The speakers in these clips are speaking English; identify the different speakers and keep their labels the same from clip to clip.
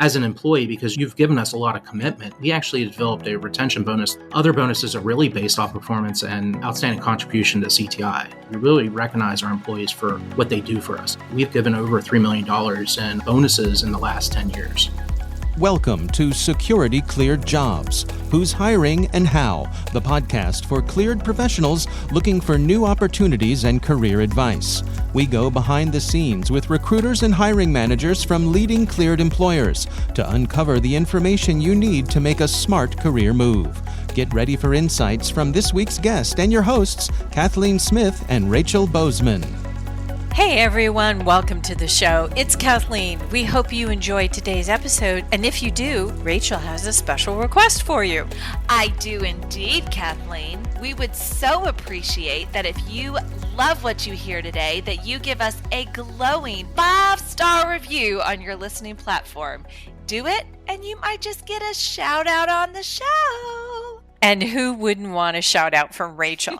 Speaker 1: as an employee, because you've given us a lot of commitment, we actually developed a retention bonus. Other bonuses are really based off performance and outstanding contribution to CTI. We really recognize our employees for what they do for us. We've given over $3 million in bonuses in the last 10 years.
Speaker 2: Welcome to Security Cleared Jobs, Who's Hiring and How, the podcast for cleared professionals looking for new opportunities and career advice. We go behind the scenes with recruiters and hiring managers from leading cleared employers to uncover the information you need to make a smart career move. Get ready for insights from this week's guest and your hosts, Kathleen Smith and Rachel Bozeman.
Speaker 3: Hey everyone, welcome to the show. It's Kathleen. We hope you enjoyed today's episode, and if you do, Rachel has a special request for you.
Speaker 4: I do indeed, Kathleen. We would so appreciate that if you love what you hear today, that you give us a glowing 5-star review on your listening platform. Do it, and you might just get a shout out on the show.
Speaker 3: And who wouldn't want a shout out from Rachel?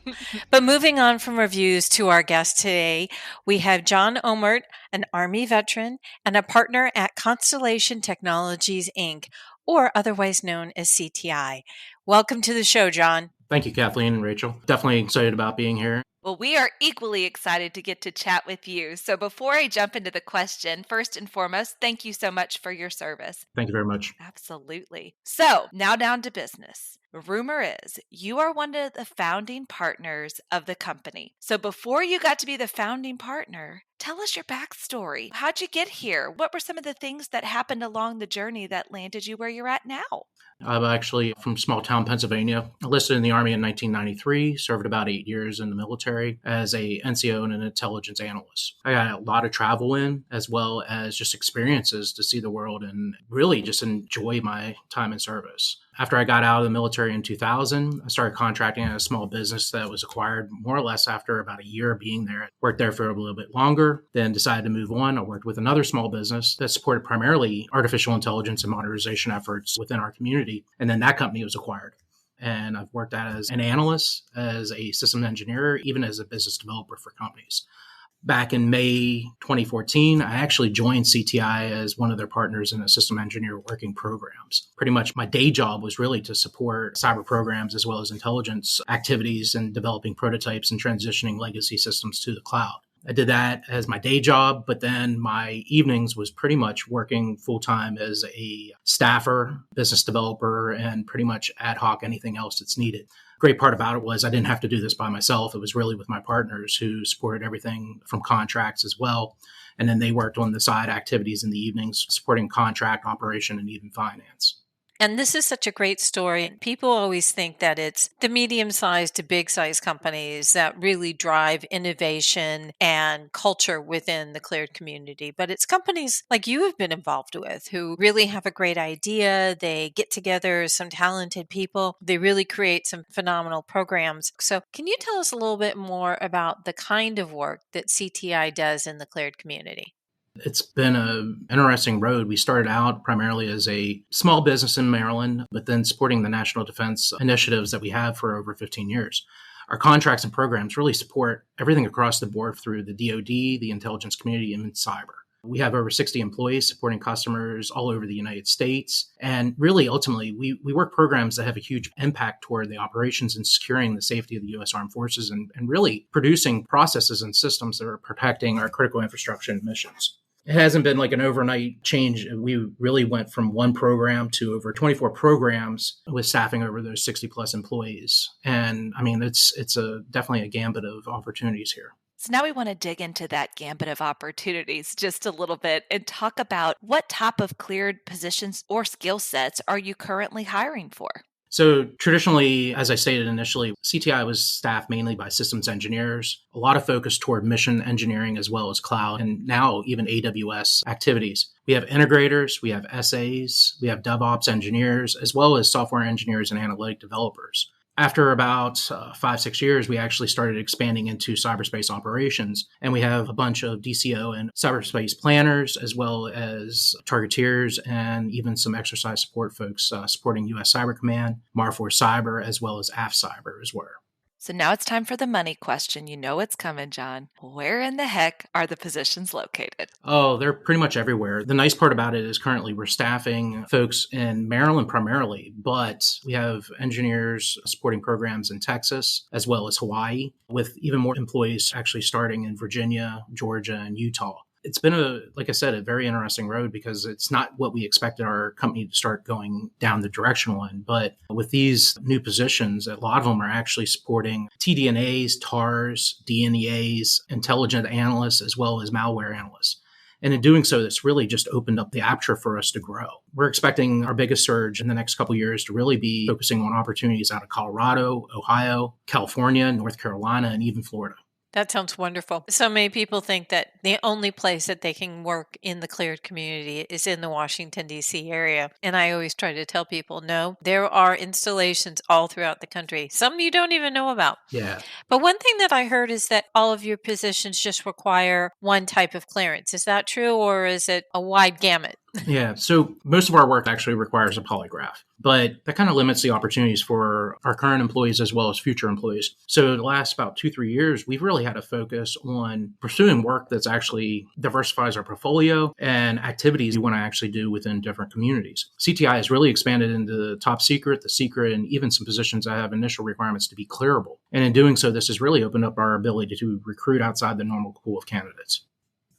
Speaker 3: But moving on from reviews to our guest today, we have John Ommert, an Army veteran and a partner at Constellation Technologies, Inc., or otherwise known as CTI. Welcome to the show, John.
Speaker 1: Thank you, Kathleen and Rachel. Definitely excited about being here.
Speaker 4: Well, we are equally excited to get to chat with you. So before I jump into the question, first and foremost, thank you so much for your service.
Speaker 1: Thank you very much.
Speaker 4: Absolutely. So now down to business. Rumor is you are one of the founding partners of the company. So before you got to be the founding partner, tell us your backstory. How'd you get here? What were some of the things that happened along the journey that landed you where you're at now?
Speaker 1: I'm actually from small town Pennsylvania. Enlisted in the Army in 1993, served about 8 years in the military as a NCO and an intelligence analyst. I got a lot of travel in, as well as just experiences to see the world and really just enjoy my time in service. After I got out of the military in 2000, I started contracting at a small business that was acquired more or less after about a year of being there. Worked there for a little bit longer, then decided to move on. I worked with another small business that supported primarily artificial intelligence and modernization efforts within our community. And then that company was acquired. And I've worked as an analyst, as a system engineer, even as a business developer for companies. Back in May 2014, I actually joined CTI as one of their partners in a system engineer working programs. Pretty much my day job was really to support cyber programs as well as intelligence activities and developing prototypes and transitioning legacy systems to the cloud. I did that as my day job, but then my evenings was pretty much working full-time as a staffer, business developer, and pretty much ad hoc anything else that's needed. Great part about it was I didn't have to do this by myself. It was really with my partners who supported everything from contracts as well. And then they worked on the side activities in the evenings, supporting contract, operation, and even finance.
Speaker 3: And this is such a great story. People always think that it's the medium-sized to big-sized companies that really drive innovation and culture within the cleared community. But it's companies like you have been involved with who really have a great idea. They get together some talented people. They really create some phenomenal programs. So can you tell us a little bit more about the kind of work that CTI does in the cleared community?
Speaker 1: It's been an interesting road. We started out primarily as a small business in Maryland, but then supporting the national defense initiatives that we have for over 15 years. Our contracts and programs really support everything across the board through the DoD, the intelligence community, and cyber. We have over 60 employees supporting customers all over the United States. And really, ultimately, we work programs that have a huge impact toward the operations and securing the safety of the U.S. Armed Forces and really producing processes and systems that are protecting our critical infrastructure and missions. It hasn't been like an overnight change. We really went from one program to over 24 programs with staffing over those 60 plus employees. And I mean, it's definitely a gambit of opportunities here.
Speaker 4: So now we want to dig into that gambit of opportunities just a little bit and talk about what type of cleared positions or skill sets are you currently hiring for?
Speaker 1: So traditionally, as I stated initially, CTI was staffed mainly by systems engineers, a lot of focus toward mission engineering as well as cloud, and now even AWS activities. We have integrators, we have SAs, we have DevOps engineers, as well as software engineers and analytic developers. After about 5-6 years, we actually started expanding into cyberspace operations, and we have a bunch of DCO and cyberspace planners, as well as targeteers, and even some exercise support folks supporting U.S. Cyber Command, Marforce Cyber, as well as AF Cyber as well.
Speaker 4: So now it's time for the money question. You know it's coming, John. Where in the heck are the positions located?
Speaker 1: Oh, they're pretty much everywhere. The nice part about it is currently we're staffing folks in Maryland primarily, but we have engineers supporting programs in Texas as well as Hawaii, with even more employees actually starting in Virginia, Georgia, and Utah. It's been like I said, a very interesting road because it's not what we expected our company to start going down the directional in. But with these new positions, a lot of them are actually supporting TDNAs, TARs, DNEAs, intelligent analysts, as well as malware analysts. And in doing so, this really just opened up the aperture for us to grow. We're expecting our biggest surge in the next couple of years to really be focusing on opportunities out of Colorado, Ohio, California, North Carolina, and even Florida.
Speaker 3: That sounds wonderful. So many people think that the only place that they can work in the cleared community is in the Washington, D.C. area. And I always try to tell people, no, there are installations all throughout the country, some you don't even know about.
Speaker 1: Yeah.
Speaker 3: But one thing that I heard is that all of your positions just require one type of clearance. Is that true, or is it a wide gamut?
Speaker 1: Yeah. So most of our work actually requires a polygraph, but that kind of limits the opportunities for our current employees as well as future employees. So the last about 2-3 years, we've really had to focus on pursuing work that's actually diversifies our portfolio and activities we want to actually do within different communities. CTI has really expanded into the top secret, the secret, and even some positions that have initial requirements to be clearable. And in doing so, this has really opened up our ability to recruit outside the normal pool of candidates.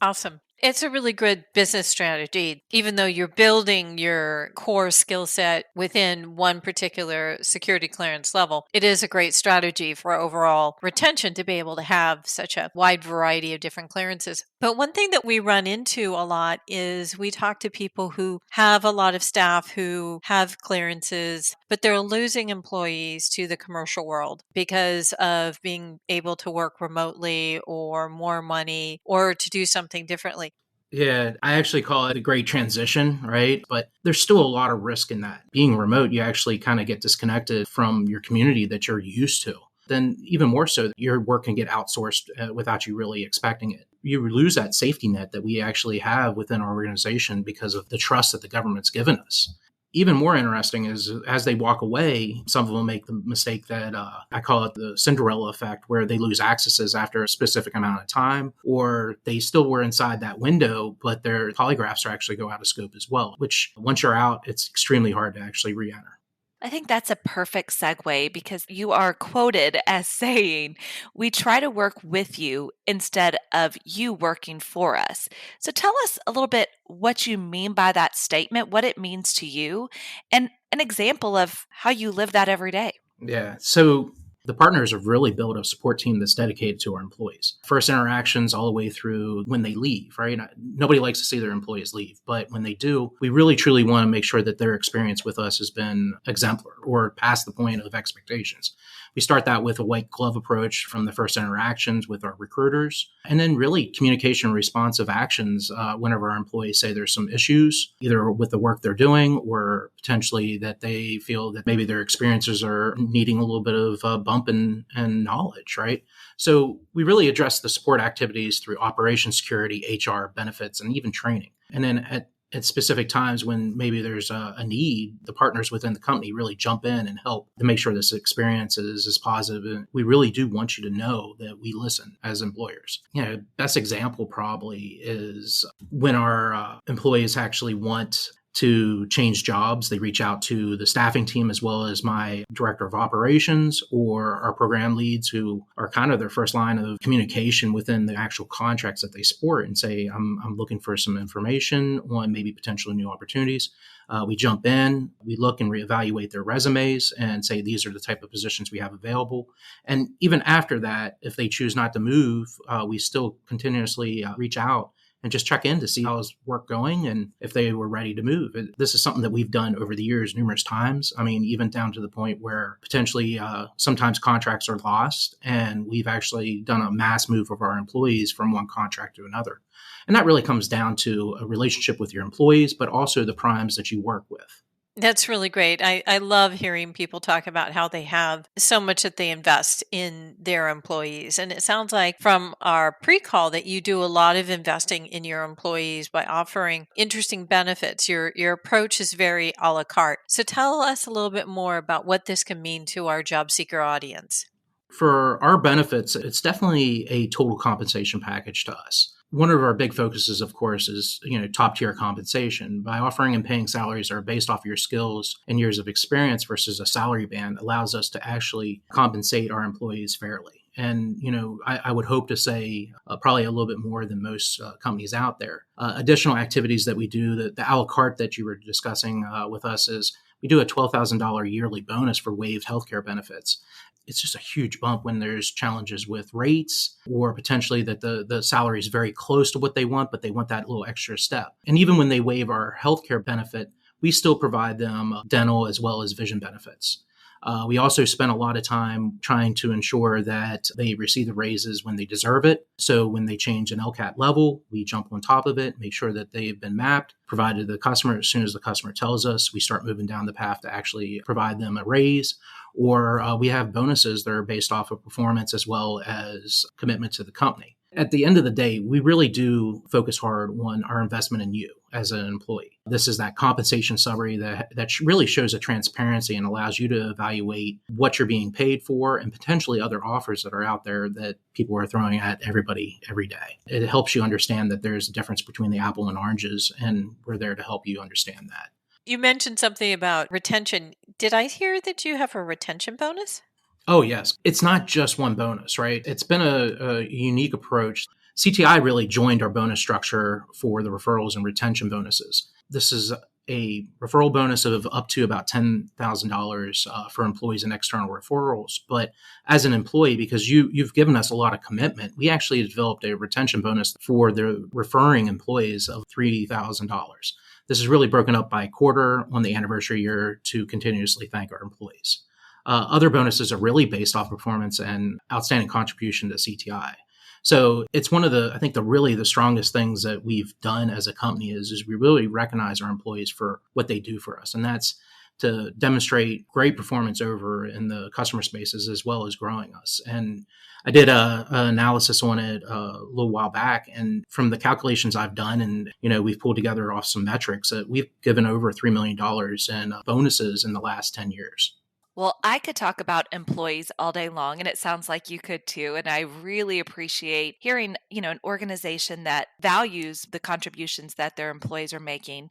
Speaker 3: Awesome. It's a really good business strategy. Even though you're building your core skill set within one particular security clearance level, it is a great strategy for overall retention to be able to have such a wide variety of different clearances. But one thing that we run into a lot is we talk to people who have a lot of staff who have clearances, but they're losing employees to the commercial world because of being able to work remotely or more money or to do something differently.
Speaker 1: Yeah, I actually call it a great transition, right? But there's still a lot of risk in that. Being remote, you actually kind of get disconnected from your community that you're used to. Then, even more so, your work can get outsourced without you really expecting it. You lose that safety net that we actually have within our organization because of the trust that the government's given us. Even more interesting is as they walk away, some of them make the mistake that I call it the Cinderella effect, where they lose accesses after a specific amount of time, or they still were inside that window, but their polygraphs are actually go out of scope as well, which once you're out, it's extremely hard to actually re-enter.
Speaker 4: I think that's a perfect segue because you are quoted as saying, we try to work with you instead of you working for us. So tell us a little bit what you mean by that statement, what it means to you, and an example of how you live that every day.
Speaker 1: Yeah. So the partners have really built a support team that's dedicated to our employees. First interactions all the way through when they leave, right? Nobody likes to see their employees leave, but when they do, we really truly want to make sure that their experience with us has been exemplar or past the point of expectations. We start that with a white glove approach from the first interactions with our recruiters, and then really communication responsive actions whenever our employees say there's some issues, either with the work they're doing or potentially that they feel that maybe their experiences are needing a little bit of a bump in knowledge, right? So we really address the support activities through operations, security, HR, benefits, and even training. And then at specific times when maybe there's a need, the partners within the company really jump in and help to make sure this experience is positive. And we really do want you to know that we listen as employers. Best example probably is when our employees actually want to change jobs. They reach out to the staffing team as well as my director of operations or our program leads, who are kind of their first line of communication within the actual contracts that they support, and say, I'm looking for some information on maybe potential new opportunities. We jump in, we look and reevaluate their resumes and say, these are the type of positions we have available. And even after that, if they choose not to move, we still continuously reach out and just check in to see how's work going and if they were ready to move. This is something that we've done over the years numerous times. I mean, even down to the point where potentially sometimes contracts are lost, and we've actually done a mass move of our employees from one contract to another. And that really comes down to a relationship with your employees, but also the primes that you work with.
Speaker 3: That's really great. I love hearing people talk about how they have so much that they invest in their employees. And it sounds like from our pre-call that you do a lot of investing in your employees by offering interesting benefits. Your approach is very a la carte. So tell us a little bit more about what this can mean to our job seeker audience.
Speaker 1: For our benefits, it's definitely a total compensation package to us. One of our big focuses, of course, is top tier compensation. By offering and paying salaries that are based off of your skills and years of experience versus a salary band allows us to actually compensate our employees fairly. And, I would hope to say probably a little bit more than most companies out there. Additional activities that we do, the a la carte that you were discussing with us is we do a $12,000 yearly bonus for waived healthcare benefits. It's just a huge bump when there's challenges with rates or potentially that the salary is very close to what they want, but they want that little extra step. And even when they waive our healthcare benefit, we still provide them dental as well as vision benefits. We also spend a lot of time trying to ensure that they receive the raises when they deserve it. So when they change an LCAT level, we jump on top of it, make sure that they've been mapped, provided to the customer. As soon as the customer tells us, we start moving down the path to actually provide them a raise. Or we have bonuses that are based off of performance as well as commitment to the company. At the end of the day, we really do focus hard on our investment in you as an employee. This is that compensation summary that really shows a transparency and allows you to evaluate what you're being paid for and potentially other offers that are out there that people are throwing at everybody every day. It helps you understand that there's a difference between the apple and oranges, and we're there to help you understand that.
Speaker 3: You mentioned something about retention. Did I hear that you have a retention bonus?
Speaker 1: Oh, yes. It's not just one bonus, right? It's been a unique approach. CTI really joined our bonus structure for the referrals and retention bonuses. This is a referral bonus of up to about $10,000 for employees and external referrals. But as an employee, because you've given us a lot of commitment, we actually developed a retention bonus for the referring employees of $3,000. This is really broken up by quarter on the anniversary year to continuously thank our employees. Other bonuses are really based off performance and outstanding contribution to CTI. So it's one of the strongest things that we've done as a company is we really recognize our employees for what they do for us. And that's to demonstrate great performance over in the customer spaces as well as growing us. And I did an analysis on it a little while back, and from the calculations I've done, and we've pulled together off some metrics that we've given over $3 million in bonuses in the last 10 years.
Speaker 4: Well, I could talk about employees all day long, and it sounds like you could too. And I really appreciate hearing, an organization that values the contributions that their employees are making.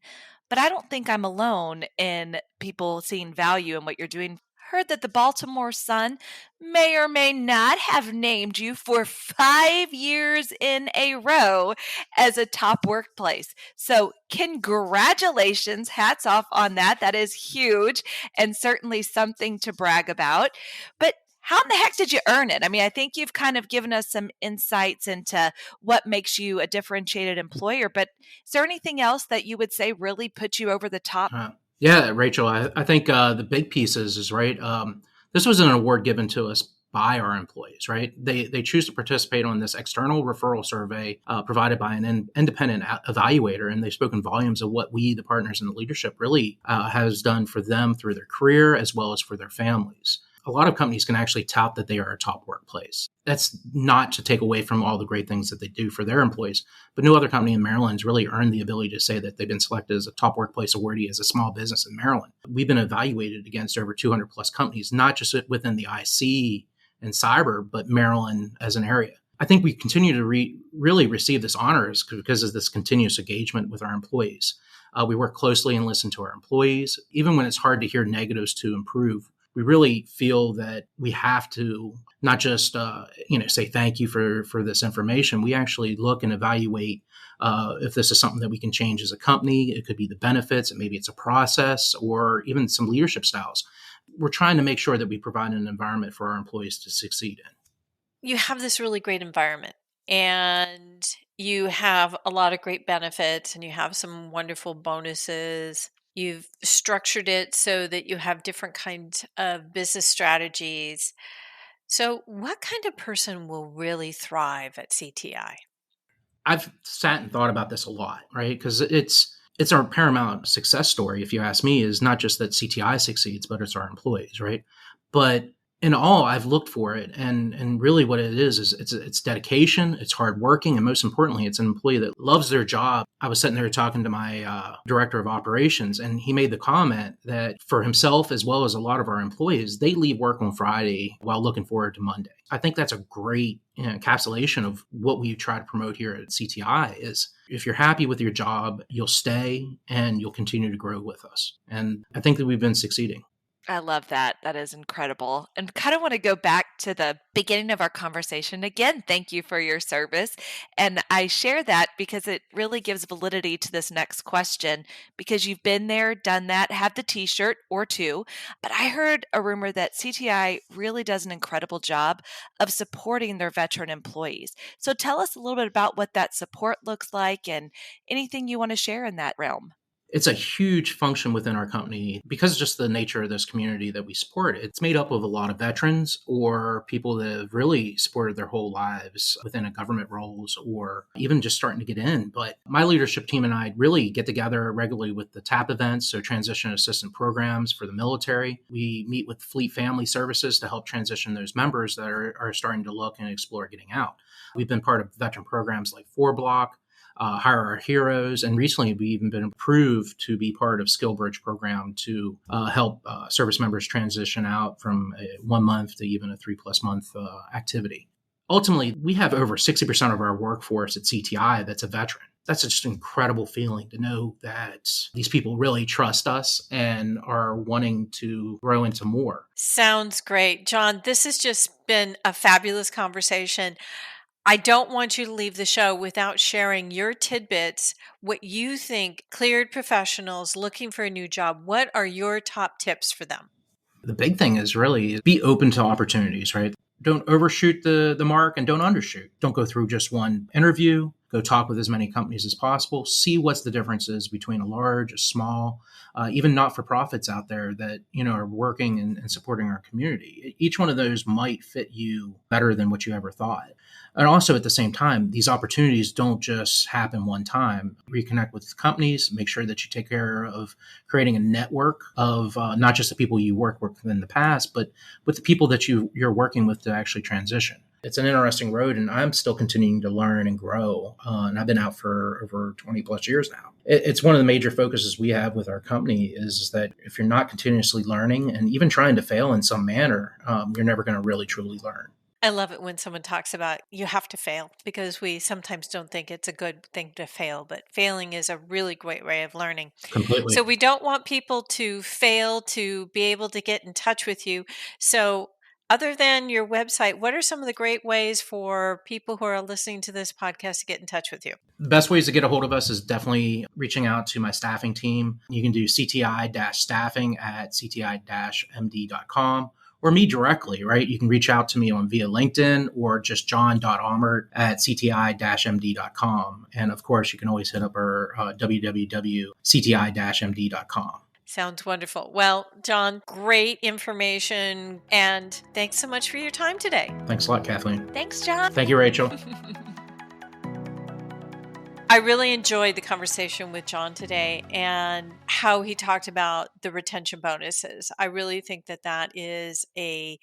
Speaker 4: But I don't think I'm alone in people seeing value in what you're doing. Heard that the Baltimore Sun may or may not have named you for 5 years in a row as a top workplace. So, congratulations. Hats off on that. That is huge and certainly something to brag about. But how in the heck did you earn it? I mean, I think you've kind of given us some insights into what makes you a differentiated employer, but is there anything else that you would say really put you over the top?
Speaker 1: Yeah, Rachel, I think the big piece is right. This was an award given to us by our employees, right? They choose to participate on this external referral survey provided by an independent evaluator, and they've spoken volumes of what we, the partners and the leadership, really has done for them through their career as well as for their families. A lot of companies can actually tout that they are a top workplace. That's not to take away from all the great things that they do for their employees, but no other company in Maryland has really earned the ability to say that they've been selected as a top workplace awardee as a small business in Maryland. We've been evaluated against over 200 plus companies, not just within the IC and cyber, but Maryland as an area. I think we continue to really receive this honor because of this continuous engagement with our employees. We work closely and listen to our employees, even when it's hard to hear negatives to improve. We really feel that we have to not just say thank you for this information. We actually look and evaluate if this is something that we can change as a company. It could be the benefits, and maybe it's a process or even some leadership styles. We're trying to make sure that we provide an environment for our employees to succeed in.
Speaker 3: You have this really great environment, and you have a lot of great benefits, and you have some wonderful bonuses. You've structured it so that you have different kinds of business strategies. So, what kind of person will really thrive at CTI?
Speaker 1: I've sat and thought about this a lot, right? Because it's our paramount success story, if you ask me, is not just that CTI succeeds, but it's our employees, right? But in all, I've looked for it, and really what it is it's dedication, it's hard working, and most importantly, it's an employee that loves their job. I was sitting there talking to my director of operations, and he made the comment that for himself as well as a lot of our employees, they leave work on Friday while looking forward to Monday. I think that's a great encapsulation of what we try to promote here at CTI is if you're happy with your job, you'll stay and you'll continue to grow with us. And I think that we've been succeeding.
Speaker 4: I love that. That is incredible. And kind of want to go back to the beginning of our conversation. Again, thank you for your service. And I share that because it really gives validity to this next question because you've been there, done that, have the t-shirt or two. But I heard a rumor that CTI really does an incredible job of supporting their veteran employees. So tell us a little bit about what that support looks like and anything you want to share in that realm.
Speaker 1: It's a huge function within our company because of just the nature of this community that we support. It's made up of a lot of veterans or people that have really supported their whole lives within a government roles or even just starting to get in. But my leadership team and I really get together regularly with the TAP events, so transition assistant programs for the military. We meet with Fleet Family Services to help transition those members that are starting to look and explore getting out. We've been part of veteran programs like 4Block, Hire Our Heroes, and recently we've even been approved to be part of SkillBridge program to help service members transition out from a 1 month to even a 3+ month activity. Ultimately, we have over 60% of our workforce at CTI that's a veteran. That's just an incredible feeling to know that these people really trust us and are wanting to grow into more.
Speaker 3: Sounds great. John, this has just been a fabulous conversation. I don't want you to leave the show without sharing your tidbits, what you think cleared professionals looking for a new job, what are your top tips for them?
Speaker 1: The big thing is really be open to opportunities, right? Don't overshoot the mark and don't undershoot. Don't go through just one interview. Go talk with as many companies as possible. See what's the differences between a large, a small, even not-for-profits out there that are working and supporting our community. Each one of those might fit you better than what you ever thought. And also at the same time, these opportunities don't just happen one time. Reconnect with companies, make sure that you take care of creating a network of not just the people you worked with in the past, but with the people that you're working with to actually transition. It's an interesting road, and I'm still continuing to learn and grow. And I've been out for over 20 plus years now. It's one of the major focuses we have with our company is that if you're not continuously learning and even trying to fail in some manner, you're never going to really truly learn.
Speaker 3: I love it when someone talks about you have to fail because we sometimes don't think it's a good thing to fail, but failing is a really great way of learning.
Speaker 1: Completely.
Speaker 3: So we don't want people to fail to be able to get in touch with you. So other than your website, what are some of the great ways for people who are listening to this podcast to get in touch with you?
Speaker 1: The best ways to get a hold of us is definitely reaching out to my staffing team. You can do CTI-staffing at CTI-MD.com. Or me directly, right? You can reach out to me via LinkedIn or just John.Ommert at CTI-MD.com. And of course, you can always hit up our www.cti-md.com.
Speaker 3: Sounds wonderful. Well, John, great information. And thanks so much for your time today.
Speaker 1: Thanks a lot, Kathleen.
Speaker 4: Thanks, John.
Speaker 1: Thank you, Rachel.
Speaker 3: I really enjoyed the conversation with John today and how he talked about the retention bonuses. I really think that that is a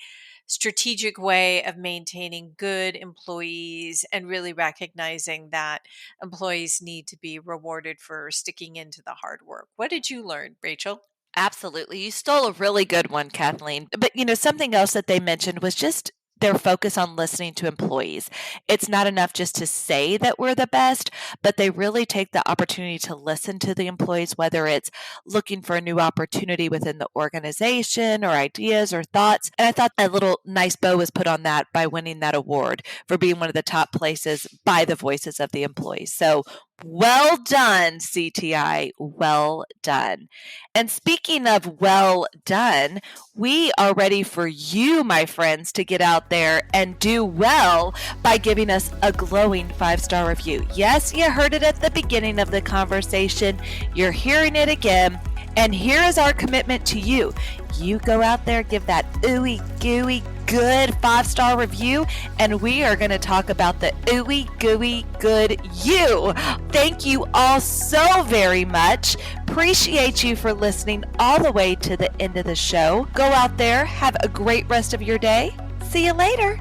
Speaker 3: strategic way of maintaining good employees and really recognizing that employees need to be rewarded for sticking into the hard work. What did you learn, Rachel?
Speaker 4: Absolutely. You stole a really good one, Kathleen. But, something else that they mentioned was just their focus on listening to employees. It's not enough just to say that we're the best, but they really take the opportunity to listen to the employees, whether it's looking for a new opportunity within the organization or ideas or thoughts. And I thought a little nice bow was put on that by winning that award for being one of the top places by the voices of the employees. So well done, CTI. Well done. And speaking of well done, we are ready for you, my friends, to get out there and do well by giving us a glowing 5-star review. Yes, you heard it at the beginning of the conversation. You're hearing it again. And here is our commitment to you. You go out there, give that ooey gooey good 5-star review, and we are going to talk about the ooey gooey good you. Thank you all so very much. Appreciate you for listening all the way to the end of the show. Go out there, have a great rest of your day. See you later.